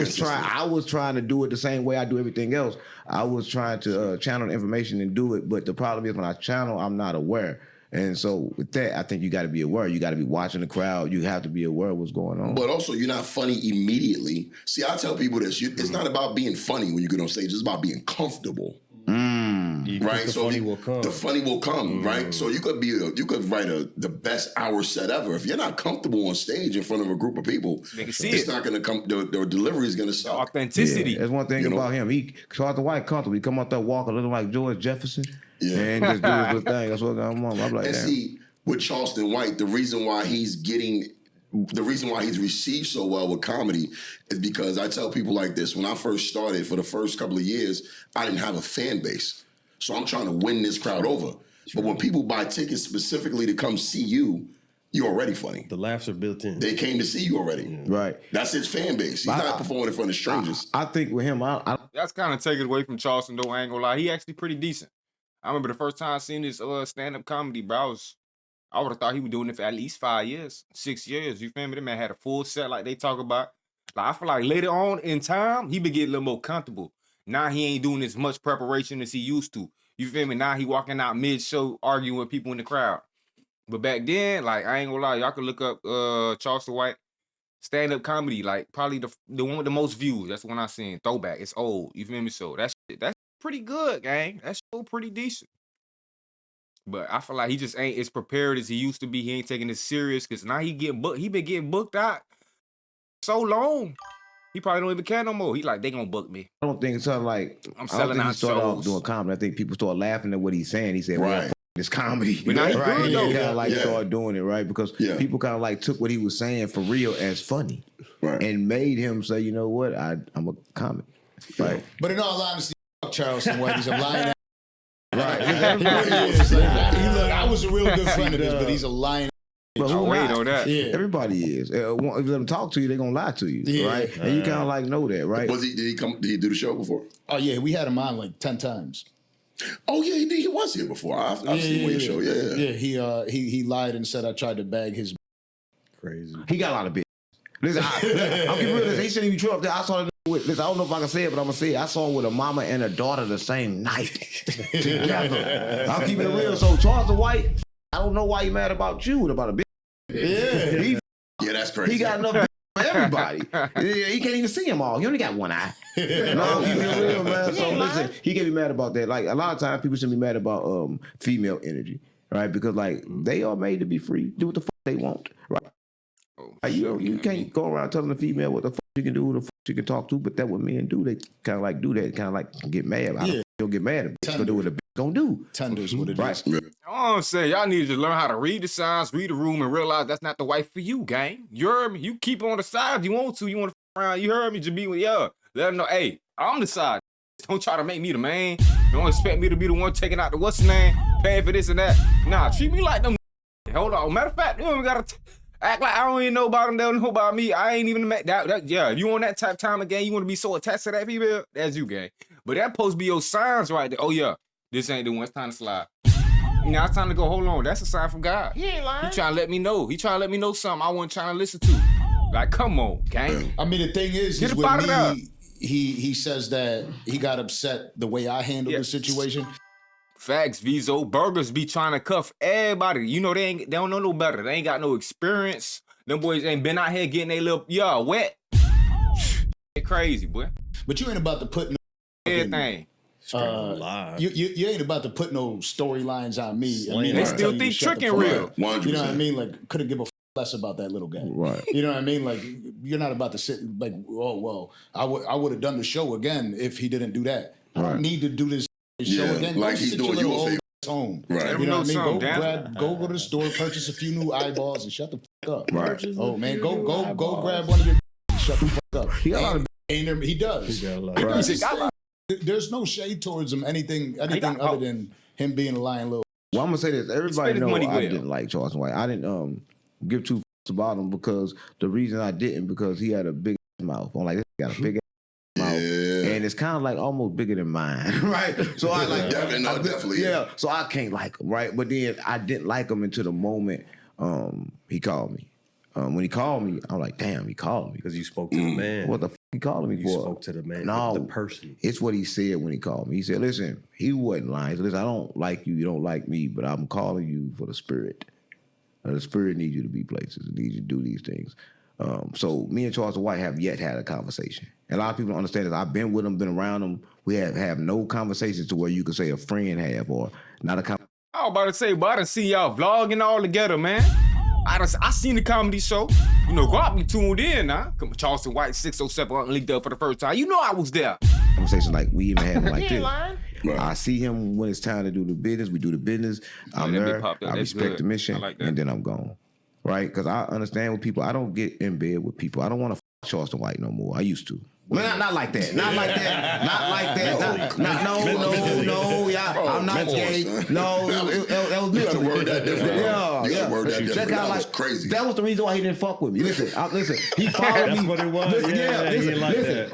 was trying to do it the same way I do everything else. I was trying to channel the information and do it, but the problem is when I channel, I'm not aware. And so with that, I think you got to be aware. You got to be watching the crowd. You have to be aware of what's going on. But also, you're not funny immediately. See, I tell people this: it's not about being funny when you get on stage. It's about being comfortable. Right, The funny will come. The funny will come, right? So you could write the best hour set ever. If you're not comfortable on stage in front of a group of people, They can see it's it. not going to come. The delivery is going to suck. Authenticity. Yeah, that's one thing You know? about him. He Charleston White comfortable. He come out there walking looking like George Jefferson. Yeah. And just do his little thing. That's what I'm on. I'm like, And damn. see, with Charleston White, the reason why he's received so well with comedy is because I tell people like this: when I first started, for the first couple of years, I didn't have a fan base. So I'm trying to win this crowd over. But when people buy tickets specifically to come see you, you're already funny. The laughs are built in. They came to see you already. Right. That's his fan base. He's not performing in front of strangers. I think with him, That's kind of taken away from Charleston, though. I ain't gonna lie. He actually pretty decent. I remember the first time I seen his stand-up comedy, bro. I would have thought he was doing it for at least 5 years, 6 years. You feel me? The man had a full set like they talk about. Like, I feel like later on in time, he been getting a little more comfortable. Now he ain't doing as much preparation as he used to. You feel me? Now he walking out mid-show arguing with people in the crowd. But back then, like, I ain't gonna lie, y'all can look up Charleston White stand-up comedy, like probably the one with the most views. That's the one I seen. Throwback. It's old. You feel me? So that's pretty good, gang. That's still pretty decent. But I feel like he just ain't as prepared as he used to be. He ain't taking it serious because now he been getting booked out so long. He probably don't even care no more. He like, they gonna book me. I don't think it's like I'm selling out he started off shows. doing comedy. I think people started laughing at what he's saying. He said, "Well, Right. this comedy." But now he right? good, He though. kind of like Yeah. started doing it, right? Because Yeah. people kind of like took what he was saying for real as funny, Right. and made him say, "You know what? I'm a comic." Right. But in all honesty, fuck Charleston White. He's a lying. Right. I was a real good friend of his, but he's a lying. But I'll who wait not? on that. Yeah. Everybody is. If you let them talk to you, they're gonna lie to you, Yeah. right? And you kind of like know that, right? Did he do the show before? Oh yeah, we had him on like 10 times. Oh yeah, he did. He was here before. I've seen your show. Yeah. He lied and said I tried to bag his. Crazy. He got a lot of bitches. Listen, I'm keeping real. He shouldn't even true up there. I saw it with. Listen, I don't know if I can say it, but I'm gonna say it. I saw him with a mama and a daughter the same night together. I'm keeping it real. So Charleston White, I don't know why he mad about you and about a bitch. Yeah. Yeah, that's crazy. He got enough for everybody. He can't even see them all. He only got one eye. No, keep it real, man. So listen, he can be mad about that. Like a lot of times, people should be mad about female energy, right? Because like they are made to be free, do what the fuck they want, right? Like, you can't go around telling the female what the fuck you can do, who the fuck you can talk to, but that what men do. They kind of like do that, kind of like get mad. I don't get mad at a bitch, but do what a bitch gonna do. Tender's what it Right. is. Yeah. I'm saying y'all need to learn how to read the signs, read the room, and realize that's not the wife for you, gang. You heard me? You keep on the side if you want to. You want to around. You heard me? Just be with y'all. Let them know, hey, I'm the side. Don't try to make me the man. Don't expect me to be the one taking out the what's the name, paying for this and that. Nah, treat me like them. Hold on. Matter of fact, you don't gotta act like I don't even know about them. They don't know about me. I ain't even that. Yeah, if you on that type of time again, you want to be so attached to that female, that's you, gang. But that supposed to be your signs right there. Oh yeah, this ain't the one. It's time to slide. Now it's time to go. Hold on, that's a sign from God. He ain't lying. He trying to let me know. He trying to let me know something I wasn't trying to listen to. Like, come on, gang. I mean, the thing is Get with up out of there. me, he says that he got upset the way I handled the situation. Facts, Vizo. Burgers be trying to cuff everybody. You know they don't know no better. They ain't got no experience. Them boys ain't been out here getting they little wet. They crazy, boy. But you ain't about to put no Everything. Live. you ain't about to put no storylines on me. I mean, They I still tell you think to shut the tricking fuck real. up. 100%. You know what I mean? Like, couldn't give a less about that little guy. Right. You know what I mean? Like, you're not about to sit like, oh well, I would have done the show again if he didn't do that. I don't need to do this show Yeah, again. like Go he's sit doing your you a little old favor. ass home. Right. You know what I mean? Something, Go damn. go to the store, purchase a few new eyeballs, and shut the fuck up. Right. Oh man, go grab one of your and shut the fuck up. He got a lot of He does. He got a lot. Right. He got There's no shade towards him. Anything got other hope. than him being a lying little. Well, I'm gonna say this. Everybody spent his know money I well. didn't like Charleston White. I didn't give two fucks about him because the reason I didn't because he had a big mouth. I'm like, this got a big mouth, Yeah. and it's kind of like almost bigger than mine, right? So I like, Definitely. yeah. So I can't like him, right? But then I didn't like him until the moment he called me. When he called me, I'm like, damn, he called me. Because you spoke to the man. What the fuck he calling me You for? spoke to the man. No, The person. It's what he said when he called me. He said, listen, he wasn't lying. He said, listen, I don't like you. You don't like me, but I'm calling you for the spirit. The spirit needs you to be places. It needs you to do these things. So me and Charleston White have yet had a conversation. And a lot of people don't understand this. I've been with him, been around him. We have no conversations to where you could say a friend have or not a conversation. I was about to say, but I done see y'all vlogging all together, man. I seen the comedy show. You know, Guappo tuned in, huh? Charleston White 607 unleaked up for the first time. You know I was there. Conversations like we even had them like this. lying. Right. I see him when it's time to do the business. We do the business. I'm that bit there. popped up. I That's respect good. the mission, I like that. and then I'm gone. Right? Because I understand with people. I don't get in bed with people. I don't want to Charleston White no more. I used to. Man, not like that. Not like that. Not like that. No, y'all. I'm not gay. No, that was You gotta word that different. Yeah, You gotta word that different. That was crazy. That was the reason why he didn't fuck with me. Listen. He followed me. That's what it was.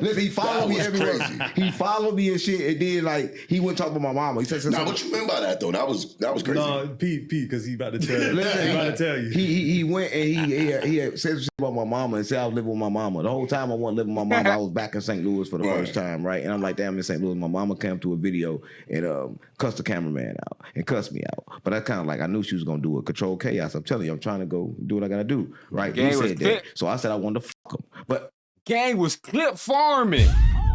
Listen. He followed me everywhere. Crazy. He followed me and shit, and then like he wouldn't talk about my mama. He said, "Now, what you meant by that though? That was crazy." No, Pete, because he about to tell you. He about to tell you. He went and he had said some shit about my mama and said I was living with my mama. The whole time I wasn't living with my mama. I was back in St. Louis for the first time, right? And I'm like, damn, in St. Louis. My mama came to a video and cussed the cameraman out and cussed me out. But I kind of like, I knew she was going to do a control chaos. I'm telling you, I'm trying to go do what I got to do, right? He said that. So I said I wanted to fuck him. But Gang was clip farming.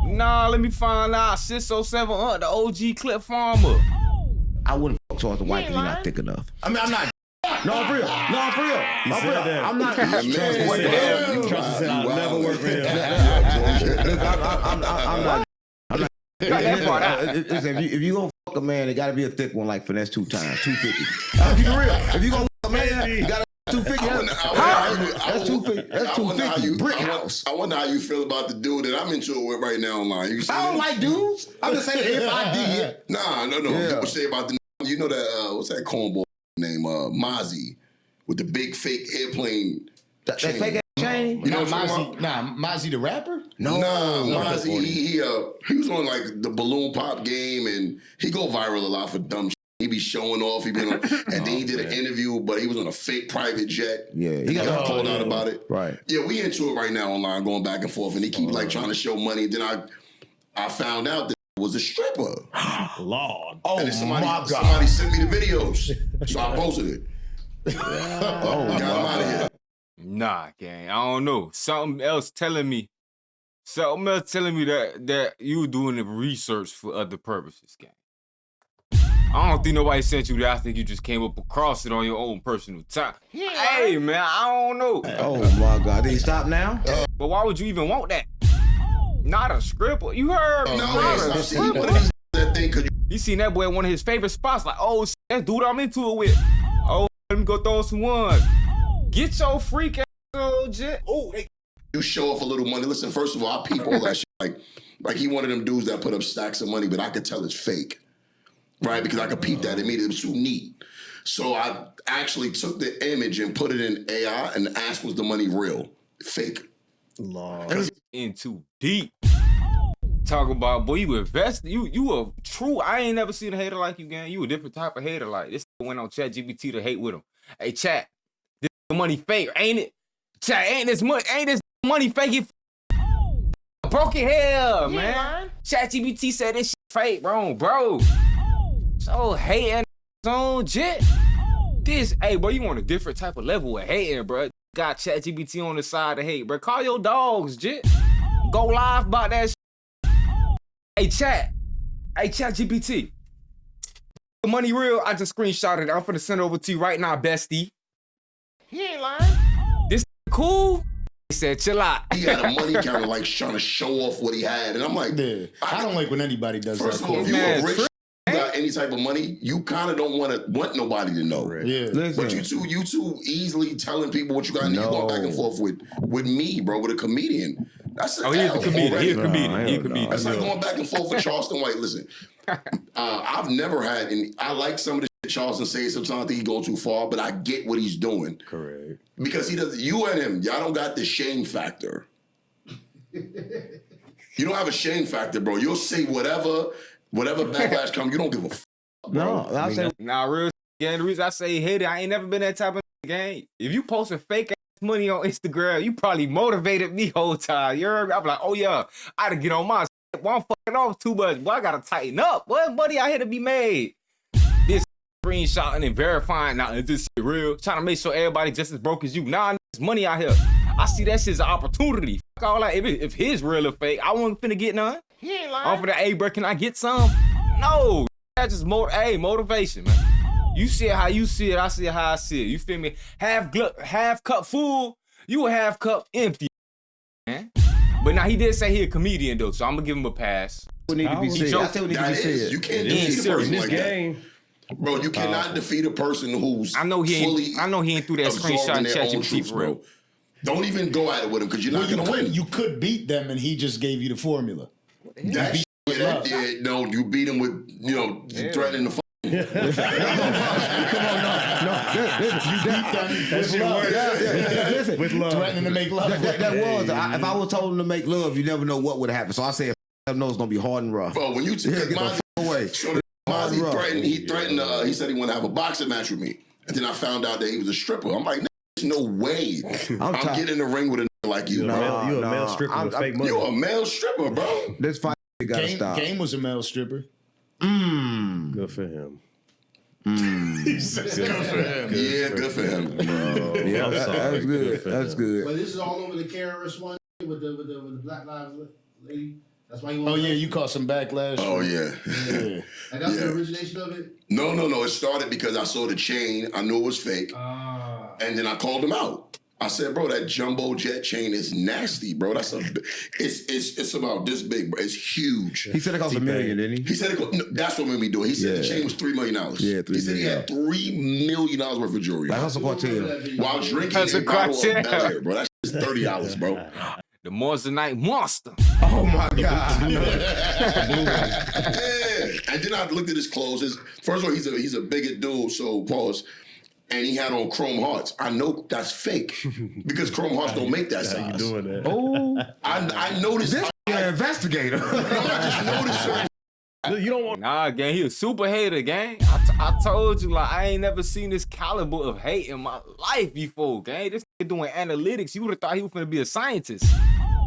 Nah, let me find out. 607 the OG clip farmer. I wouldn't fuck Charleston White because he's not thick enough. I mean, I'm not. No, I'm for real. I'm not. What the hell? Trust said I'll never work for him. I'm not. Listen, if you gonna fuck a man, it gotta be a thick one like Finesse 2 times, 250. I'll keep it real. If you gonna fuck a man, you gotta 250. That's 250. That's 250. Brick house. I wonder how you feel about the dude that I'm into it with right now online. You I don't like dudes. I'm just saying if I did. Nah. People say about the. You know that what's that cornball name? Mozzie with the big fake airplane. That fake ass chain. You know Mozzie the rapper? No, Mozzie. He was on like the balloon pop game, and he go viral a lot for dumb shit. He be showing off. He been on, and then he did an interview, but he was on a fake private jet. Yeah, he got called out about it. Right. Yeah, we into it right now online, going back and forth, and he keep like trying to show money. Then I found out that it was a stripper. Lord. Oh and my God! Somebody sent me the videos, so I posted it. Got him out of here. Nah, gang. I don't know. Something else telling me that you doing the research for other purposes, gang. I don't think nobody sent you that. I think you just came up across it on your own personal time. Yeah. Hey, man, I don't know. Oh, my God. Did he stop now? But why would you even want that? Not a scripper. You heard me. I've seen that thing. You seen that boy at one of his favorite spots. Like, oh, shit, that dude I'm into it with. Oh, let me go throw some ones. Get your freak ass on, Jet. Oh, you show off a little money. Listen, first of all, I peep all that shit. Like he one of them dudes that put up stacks of money, but I could tell it's fake. Right? Because I could peep that immediately. It was too neat. So I actually took the image and put it in AI and asked, was the money real? Fake. Lord. In too deep. Talk about, boy, you invested. You a true, I ain't never seen a hater like you, gang. You a different type of hater. Like, this went on ChatGPT to hate with him. Hey, chat, this money fake, ain't it? Chat, ain't this money fake? It broke your hair, man. ChatGPT said this shit fake, bro. So hating on Jet. Hey, bro, you on a different type of level of hating, bro. Got ChatGPT on the side of hate, bro. Call your dogs, Jet. Go live about that shit. Hey, ChatGPT. The money real, I just screenshotted it. I'm finna send it over to you right now, bestie. He ain't lying. This cool? He said, chill out. He had a money counter, like, trying to show off what he had. And I'm like, I don't like when anybody does that. First of all, if you're rich, you got any type of money, you kind of don't want nobody to know. Right. Yeah. But you too easily telling people what you got, and you going back and forth with me, bro, with a comedian. That's he's a comedian. He's a comedian. That's like going back and forth with Charleston White. Listen, I've never had, and I like some of the shit Charleston says. Sometimes I think he go too far, but I get what he's doing. Correct. Because he does. You and him, y'all don't got the shame factor. You don't have a shame factor, bro. You'll say whatever backlash comes. You don't give a fuck, bro. No, I say real. Yeah, the reason I say hate it, I ain't never been that type of gang. If you posting fake money on Instagram, you probably motivated me whole time. You heard me? I'm like, oh yeah, I gotta get on my shit. Well, I'm fucking off too much. Boy, I gotta tighten up. What money out here to be made? This screenshotting and verifying. Now, is this shit real? Trying to make sure everybody just as broke as you. Nah, there's money out here. I see that shit as an opportunity. Fuck all that. If his real or fake, I wasn't finna get none. He ain't lying. Off of that, hey, bro, can I get some? No. That's just motivation, man. You see it how you see it, I see it how I see it. You feel me? Half cup full, you a half cup empty, man. But now he did say he a comedian though, so I'm gonna give him a pass. What need to be said? I say what need to be said. You can't defeat a person like that. Bro, you cannot defeat a person who's I know he ain't through that screenshot and ChatGPT for real. Don't even go at it with him because you're not going to win. You could beat them, and he just gave you the formula. No, you beat him with threatening to. Come on, no. Listen, with love, threatening to make love. If I was told him to make love, you never know what would happen. So I said, I know it's gonna be hard and rough. Bro, when you get the away, he threatened. He said he wanted to have a boxing match with me, and then I found out that he was a stripper. I'm like, there's no way I'm getting in the ring with a nigga like you. You're a male stripper with fake money. You're a male stripper, bro. This fight gotta stop. Game was a male stripper. Good for him. Good for him. Yeah, good for him. Yeah, that's good. That's good. But this is all over the KRS One with the Black Lives lady. That's why you. Oh yeah, you caught some backlash. Oh yeah. And that's the origination of it. No. It started because I saw the chain. I knew it was fake, and then I called him out. I said, bro, that jumbo jet chain is nasty, bro. It's about this big, bro. It's huge. He said it cost $1 million, didn't he? He said that's what made me do it. He said the chain was $3 million. Yeah, He said he had $3 million worth of jewelry. Like Hustle Cartel. While drinking a bottle of Bel Air, bro. That shit is $30, bro. The Moissanite monster. Oh my God. Yeah. And then I looked at his clothes. First of all, he's a bigger dude, so pause. And he had on chrome hearts. I know that's fake because chrome hearts don't make that size. How you doing that? Oh, I noticed. This an investigator. I just noticed. You don't want. Nah, gang, he a super hater, gang. I told you, like, I ain't never seen this caliber of hate in my life before, gang. This nigga doing analytics. You would have thought he was finna be a scientist.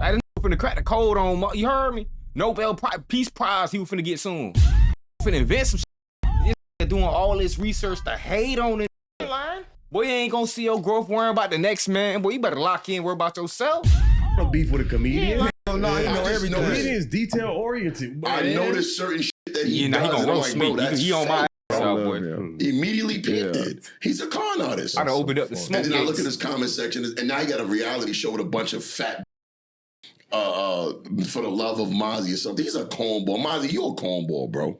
Like, this nigga finna crack the code on. You heard me? Nobel Peace Prize he was finna get soon. Finna invent some shit. This nigga doing all this research to hate on it. Boy, you ain't gonna see your growth worrying about the next man. Boy, you better lock in, worry about yourself. No beef with a comedian. No, he know everything. Comedian is detail oriented. I noticed certain shit that he does. He gonna roast me. He on my ass out, boy. Immediatly picked it. He's a con artist. I'd opened up the smoke. And then I look at his comment section, and now he got a reality show with a bunch of fat for the love of Mozzie or something. He's a cornball. Mozzie, you a cornball, bro.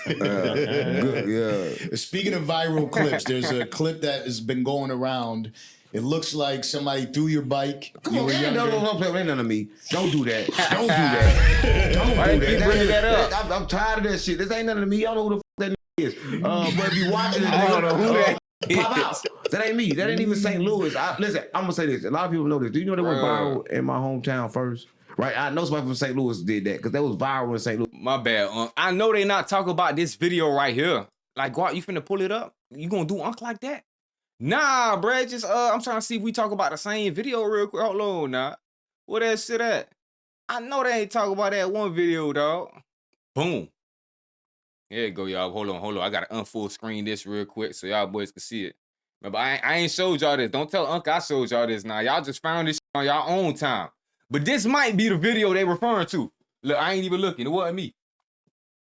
Good, yeah. Speaking of viral clips, there's a clip that has been going around. It looks like somebody threw your bike. Come on, man. Don't play with none of me. Don't do that. Don't do that. Why you keep bringing that up? I'm tired of that shit. This ain't none of me. I don't know who the fuck that is. But if you watching it, I don't know who that pop is. out. That ain't me. That ain't even St. Louis. Listen, I'm gonna say this. A lot of people know this. Do you know they went viral in my hometown first? Right, I know somebody from St. Louis did that because that was viral in St. Louis. My bad, Unc. I know they not talking about this video right here. Like, Guap, you finna pull it up? You gonna do Unc like that? Nah, bruh. Just I'm trying to see if we talk about the same video real quick. Hold on, now. Where that shit at? I know they ain't talking about that one video, dog. Boom. There you go, y'all. Hold on. I gotta unfull screen this real quick so y'all boys can see it. Remember, I ain't showed y'all this. Don't tell Unc I showed y'all this now. Y'all just found this shit on y'all own time. But this might be the video they referring to. Look, I ain't even looking. It wasn't me.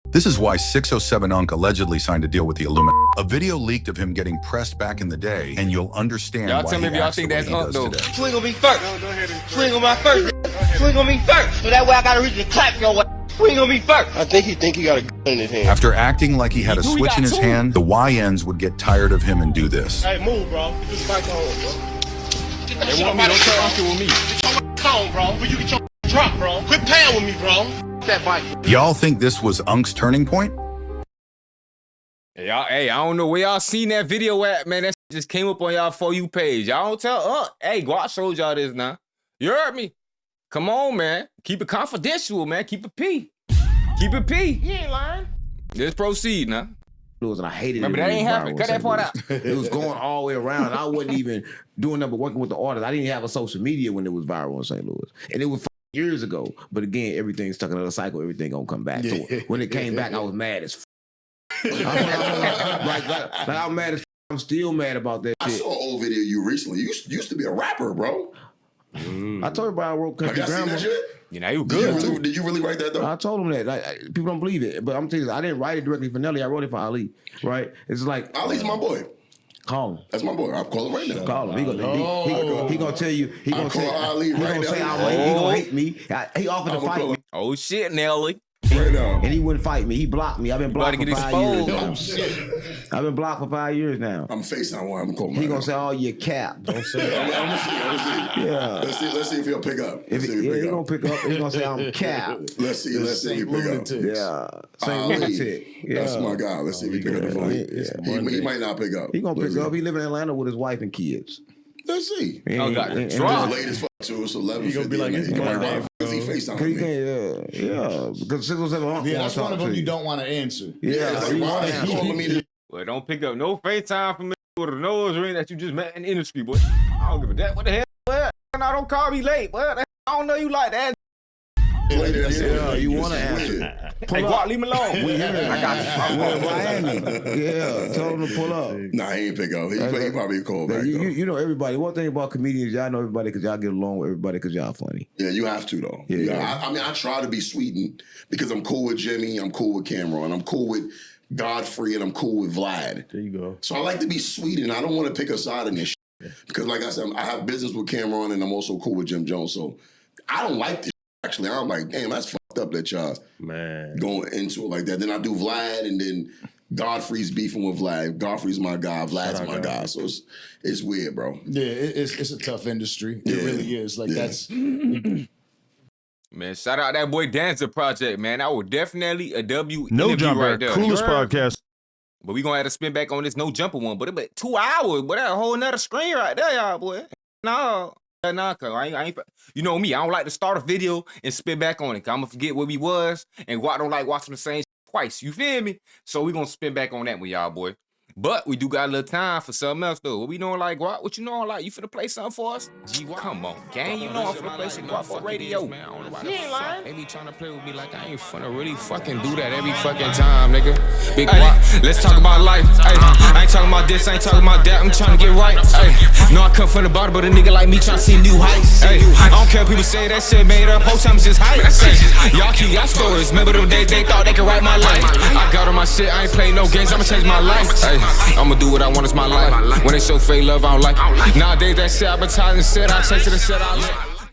This is why 607 Unc allegedly signed a deal with the Illuminati. A video leaked of him getting pressed back in the day, and you'll understand y'all why tell me if he y'all acts think the way that's he Unc, does though. today. Swing on me first. No, go ahead. Swing on my first. Swing on me first. So that way I gotta reach and clap your ass. Swing on me first. I think he got a gun in his hand. After acting like he had a He switch got in his two. hand, the YNs would get tired of him and do this. Hey, move, bro. Get this bike on, bro. They want me, don't tell Uncle with me. Get your on, bro. Before you get your drop, bro. Quit playing with me, bro. That bike. Y'all think this was Unc's turning point? Hey, I don't know where y'all seen that video at, man. That shit just came up on y'all For You page. Y'all don't tell Unc. Hey, Guap showed y'all this now. You heard me? Come on, man. Keep it confidential, man. Keep it P. Keep it P. He ain't lying. Let's proceed now. And I hated Remember, it. that when ain't it was happening. viral Cut in that part St. Louis. It was going all the way around. I wasn't even doing nothing but working with the artists. I didn't have a social media when it was viral in St. Louis. And it was years ago. But again, everything's stuck in another cycle. Everything gonna come back. So when it came back, I was mad as I'm mad as I'm still mad about that I shit. saw an old video of you recently. You used to be a rapper, bro. I told everybody I wrote Country Have y'all seen Grammar. that shit? You know, you good, too. Did you really write that, though? I told him that. People don't believe it. But I'm telling you, I didn't write it directly for Nelly. I wrote it for Ali. Right? It's like Ali's my boy. call him. That's my boy. I'll call him right now. Call him. He gonna tell you. He gonna I'll call say. Ali He right gonna say now. he gonna hate me. He offered to I'ma fight call me. him. Oh, shit, Nelly. Right now. And he wouldn't fight me. He blocked me. I've been blocked for get 5 years exposed. now. Oh shit. I've been blocked for 5 years now. I'm FaceTime one. I'm calling. He gonna say, "Oh, you cap." Don't say I'm that. gonna see. Yeah. Let's see if he'll pick up. If Let's see if he, he'll he pick gonna up. pick up. He gonna say, "I'm cap." Let's see if he pick up. Lunatics. Yeah. Saint Ali. Lunatic. Yeah. That's my guy. Let's see if he pick up the phone. He might not pick up. He gonna Let's pick up. see. He live in Atlanta with his wife and kids. Let's see. Oh, God. And- Drop. and- Late as fuck too. It's 11:50. He gonna be like, it's Monday, Because he FaceTime He me. can't, yeah, because 607 Unc Yeah, wanna that's talk one of to them you don't want to answer. Yeah, It's he like, why wanna is he answer. calling me? Well, don't pick up no FaceTime from me with a nose ring that you just met in the industry, boy. I don't give a damn. What the hell? Well, now don't call me late. Well, I don't know you like that. Yeah, you want to answer. Hey, Guap, leave me alone. We here. I got you. We're in Miami. Yeah, tell him to pull up. Nah, he ain't pick up. He probably call back though. You know everybody. One thing about comedians, y'all know everybody because y'all get along with everybody because y'all funny. Yeah, you have to though. Yeah. I mean, I try to be sweetened because I'm cool with Jimmy, I'm cool with Cameron, I'm cool with Godfrey, and I'm cool with Vlad. There you go. So I like to be sweet, and I don't want to pick a side in this shit. Because like I said, I have business with Cameron, and I'm also cool with Jim Jones. So I don't like this shit, actually. I'm like, damn, that's fucked up that y'all Man. going into it like that. Then I do Vlad, and then Godfrey's beefing with Vlad. Godfrey's my guy. Vlad's my guy. So it's weird, bro. Yeah, it's a tough industry. It Yeah. really is. Like Yeah. that's Man, shout out that boy Dancer Project, man. That was definitely a W No interview Jumper, right there. coolest You heard? podcast. But we gonna have to spin back on this No Jumper one. But it been 2 hours, but that a whole nother screen right there, y'all, boy. No. Nah, cause I ain't, you know me, I don't like to start a video and spin back on it, cause I'm gonna forget where we was, and Guap don't like watching the same shit twice, you feel me? So we gonna spin back on that with y'all, boy. But we do got a little time for something else, though. What we doing like, Guap? What you doing like? You finna play something for us? Come on, gang, you know I'm finna play some Guappo radio. You ain't lying. They be trying to play with me like I ain't finna really fucking do that every fucking time, nigga. Big Guap, let's talk about life. Ay, I ain't talking about this, I ain't talking about that. I'm trying to get right. Ay, no, I come from the bottom, but a nigga like me trying to see new heights. Ay, I don't care if people say that shit made up. Whole time it's just hype. Y'all keep y'all stories. Remember them days they thought they could write my life. I got on my shit, I ain't play no games. I'ma change my life. Ay, I'ma do what I want, it's my life. When they show fake love, I don't like it. Nowadays that shit advertising shit, I chase it and shit I like.